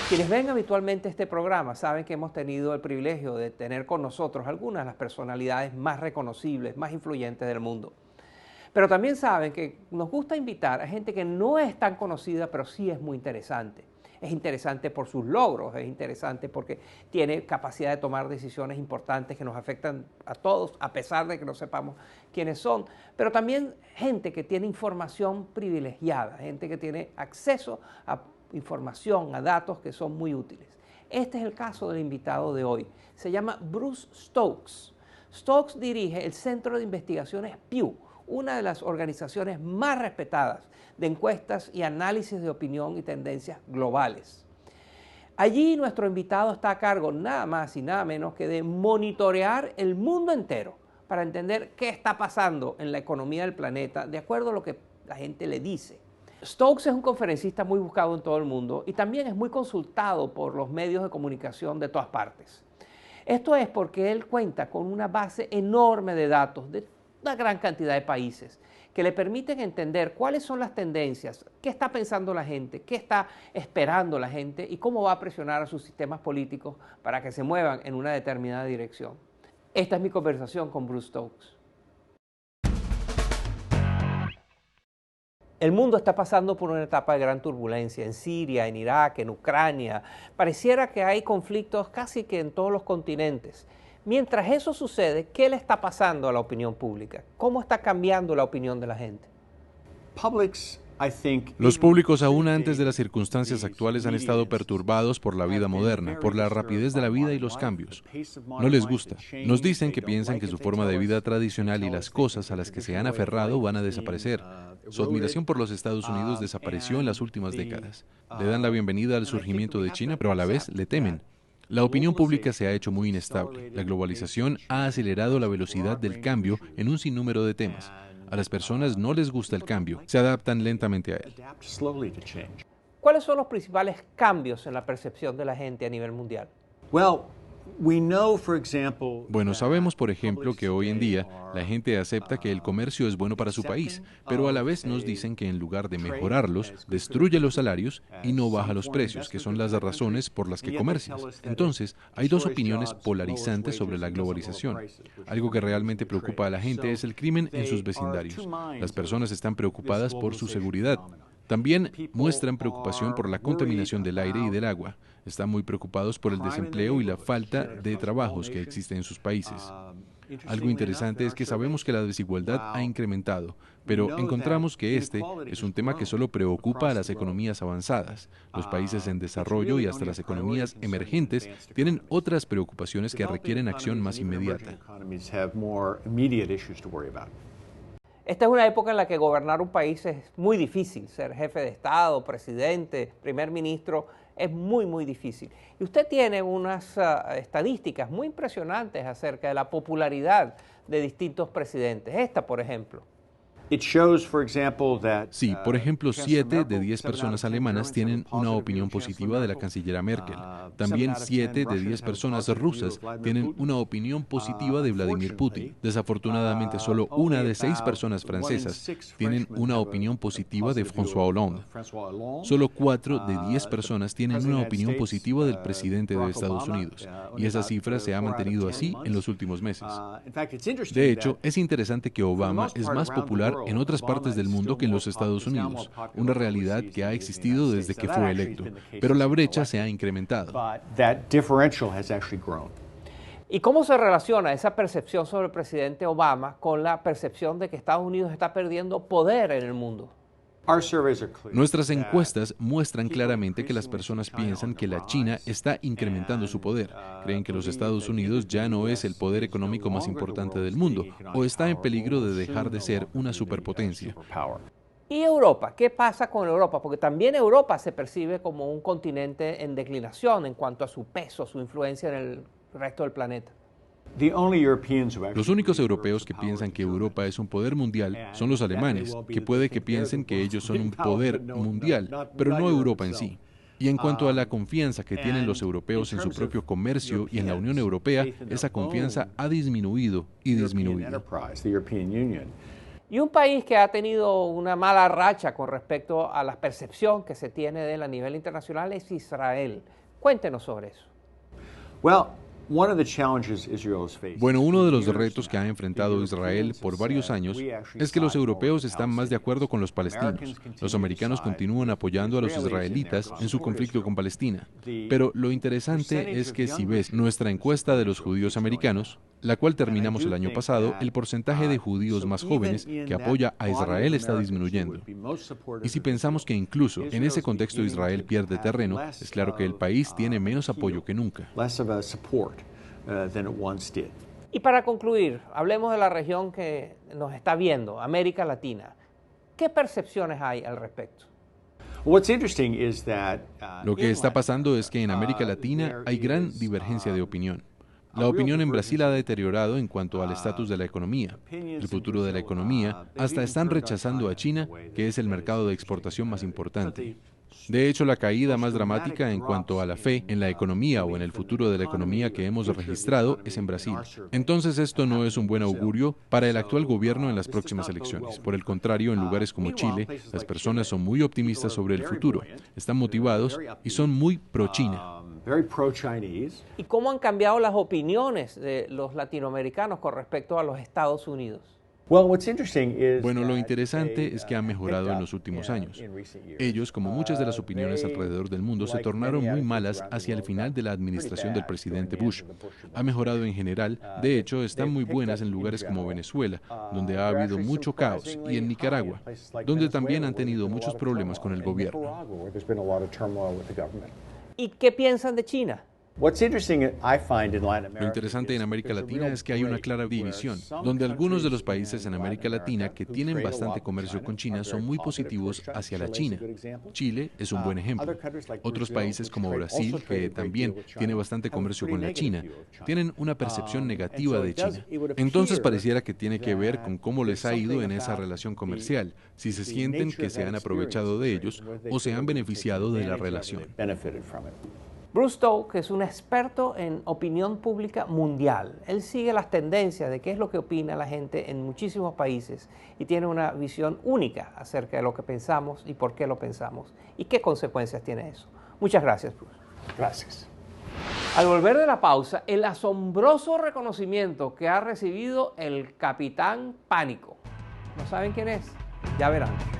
Quienes ven habitualmente este programa saben que hemos tenido el privilegio de tener con nosotros algunas de las personalidades más reconocibles, más influyentes del mundo. Pero también saben que nos gusta invitar a gente que no es tan conocida, pero sí es muy interesante. Es interesante por sus logros, es interesante porque tiene capacidad de tomar decisiones importantes que nos afectan a todos, a pesar de que no sepamos quiénes son. Pero también gente que tiene información privilegiada, gente que tiene acceso a información, a datos que son muy útiles. Este es el caso del invitado de hoy. Se llama Bruce Stokes. Stokes dirige el Centro de Investigaciones Pew, una de las organizaciones más respetadas de encuestas y análisis de opinión y tendencias globales. Allí nuestro invitado está a cargo nada más y nada menos que de monitorear el mundo entero para entender qué está pasando en la economía del planeta de acuerdo a lo que la gente le dice. Stokes es un conferencista muy buscado en todo el mundo y también es muy consultado por los medios de comunicación de todas partes. Esto es porque él cuenta con una base enorme de datos de una gran cantidad de países que le permiten entender cuáles son las tendencias, qué está pensando la gente, qué está esperando la gente y cómo va a presionar a sus sistemas políticos para que se muevan en una determinada dirección. Esta es mi conversación con Bruce Stokes. El mundo está pasando por una etapa de gran turbulencia en Siria, en Irak, en Ucrania. Pareciera que hay conflictos casi que en todos los continentes. Mientras eso sucede, ¿qué le está pasando a la opinión pública? ¿Cómo está cambiando la opinión de la gente? Los públicos, aún antes de las circunstancias actuales, han estado perturbados por la vida moderna, por la rapidez de la vida y los cambios. No les gusta. Nos dicen que piensan que su forma de vida tradicional y las cosas a las que se han aferrado van a desaparecer. Su admiración por los Estados Unidos desapareció en las últimas décadas. Le dan la bienvenida al surgimiento de China, pero a la vez le temen. La opinión pública se ha hecho muy inestable. La globalización ha acelerado la velocidad del cambio en un sinnúmero de temas. A las personas no les gusta el cambio, se adaptan lentamente a él. ¿Cuáles son los principales cambios en la percepción de la gente a nivel mundial? Bueno, sabemos, por ejemplo, que hoy en día la gente acepta que el comercio es bueno para su país, pero a la vez nos dicen que en lugar de mejorarlos, destruye los salarios y no baja los precios, que son las razones por las que comercias. Entonces, hay dos opiniones polarizantes sobre la globalización. Algo que realmente preocupa a la gente es el crimen en sus vecindarios. Las personas están preocupadas por su seguridad. También muestran preocupación por la contaminación del aire y del agua. Están muy preocupados por el desempleo y la falta de trabajos que existen en sus países. Algo interesante es que sabemos que la desigualdad ha incrementado, pero encontramos que este es un tema que solo preocupa a las economías avanzadas. Los países en desarrollo y hasta las economías emergentes tienen otras preocupaciones que requieren acción más inmediata. Esta es una época en la que gobernar un país es muy difícil. Ser jefe de Estado, presidente, primer ministro, es muy difícil. Y usted tiene unas estadísticas muy impresionantes acerca de la popularidad de distintos presidentes. Esta, por ejemplo. Sí, por ejemplo, 7 de 10 personas alemanas tienen una opinión positiva de la canciller Merkel. También 7 de 10 personas rusas tienen una opinión positiva de Vladimir Putin. Desafortunadamente, solo 1 de 6 personas francesas tienen una opinión positiva de François Hollande. Solo 4 de 10 personas tienen una opinión positiva del presidente de Estados Unidos. Y esa cifra se ha mantenido así en los últimos meses. De hecho, es interesante que Obama es más popular en otras partes del mundo que en los Estados Unidos, una realidad que ha existido desde que fue electo, pero la brecha se ha incrementado. ¿Y cómo se relaciona esa percepción sobre el presidente Obama con la percepción de que Estados Unidos está perdiendo poder en el mundo? Nuestras encuestas muestran claramente que las personas piensan que la China está incrementando su poder. Creen que los Estados Unidos ya no es el poder económico más importante del mundo o está en peligro de dejar de ser una superpotencia. ¿Y Europa? ¿Qué pasa con Europa? Porque también Europa se percibe como un continente en declinación en cuanto a su peso, su influencia en el resto del planeta. Los únicos europeos que piensan que Europa es un poder mundial son los alemanes, que puede que piensen que ellos son un poder mundial, pero no Europa en sí. Y en cuanto a la confianza que tienen los europeos en su propio comercio y en la Unión Europea, esa confianza ha disminuido y disminuido. Y un país que ha tenido una mala racha con respecto a la percepción que se tiene de él a nivel internacional es Israel. Cuéntenos sobre eso. Bueno, uno de los retos que ha enfrentado Israel por varios años es que los europeos están más de acuerdo con los palestinos. Los americanos continúan apoyando a los israelitas en su conflicto con Palestina. Pero lo interesante es que si ves nuestra encuesta de los judíos americanos, la cual terminamos el año pasado, el porcentaje de judíos más jóvenes que apoya a Israel está disminuyendo. Y si pensamos que incluso en ese contexto Israel pierde terreno, es claro que el país tiene menos apoyo que nunca. Y para concluir, hablemos de la región que nos está viendo, América Latina. ¿Qué percepciones hay al respecto? Lo que está pasando es que en América Latina hay gran divergencia de opinión. La opinión en Brasil ha deteriorado en cuanto al estatus de la economía, el futuro de la economía, hasta están rechazando a China, que es el mercado de exportación más importante. De hecho, la caída más dramática en cuanto a la fe en la economía o en el futuro de la economía que hemos registrado es en Brasil. Entonces, esto no es un buen augurio para el actual gobierno en las próximas elecciones. Por el contrario, en lugares como Chile, las personas son muy optimistas sobre el futuro, están motivados y son muy pro-China. ¿Y cómo han cambiado las opiniones de los latinoamericanos con respecto a los Estados Unidos? Bueno, lo interesante es que han mejorado en los últimos años. Ellos, como muchas de las opiniones alrededor del mundo, se tornaron muy malas hacia el final de la administración del presidente Bush. Ha mejorado en general, de hecho, están muy buenas en lugares como Venezuela, donde ha habido mucho caos, y en Nicaragua, donde también han tenido muchos problemas con el gobierno. ¿Y qué piensan de China? Lo interesante en América Latina es que hay una clara división, donde algunos de los países en América Latina que tienen bastante comercio con China son muy positivos hacia la China. Chile es un buen ejemplo. Otros países como Brasil, que también tiene bastante comercio con la China, tienen una percepción negativa de China. Entonces pareciera que tiene que ver con cómo les ha ido en esa relación comercial, si se sienten que se han aprovechado de ellos o se han beneficiado de la relación. Bruce Stokes es un experto en opinión pública mundial. Él sigue las tendencias de qué es lo que opina la gente en muchísimos países y tiene una visión única acerca de lo que pensamos y por qué lo pensamos y qué consecuencias tiene eso. Muchas gracias, Bruce. Gracias. Al volver de la pausa, el asombroso reconocimiento que ha recibido el Capitán Pánico. ¿No saben quién es? Ya verán.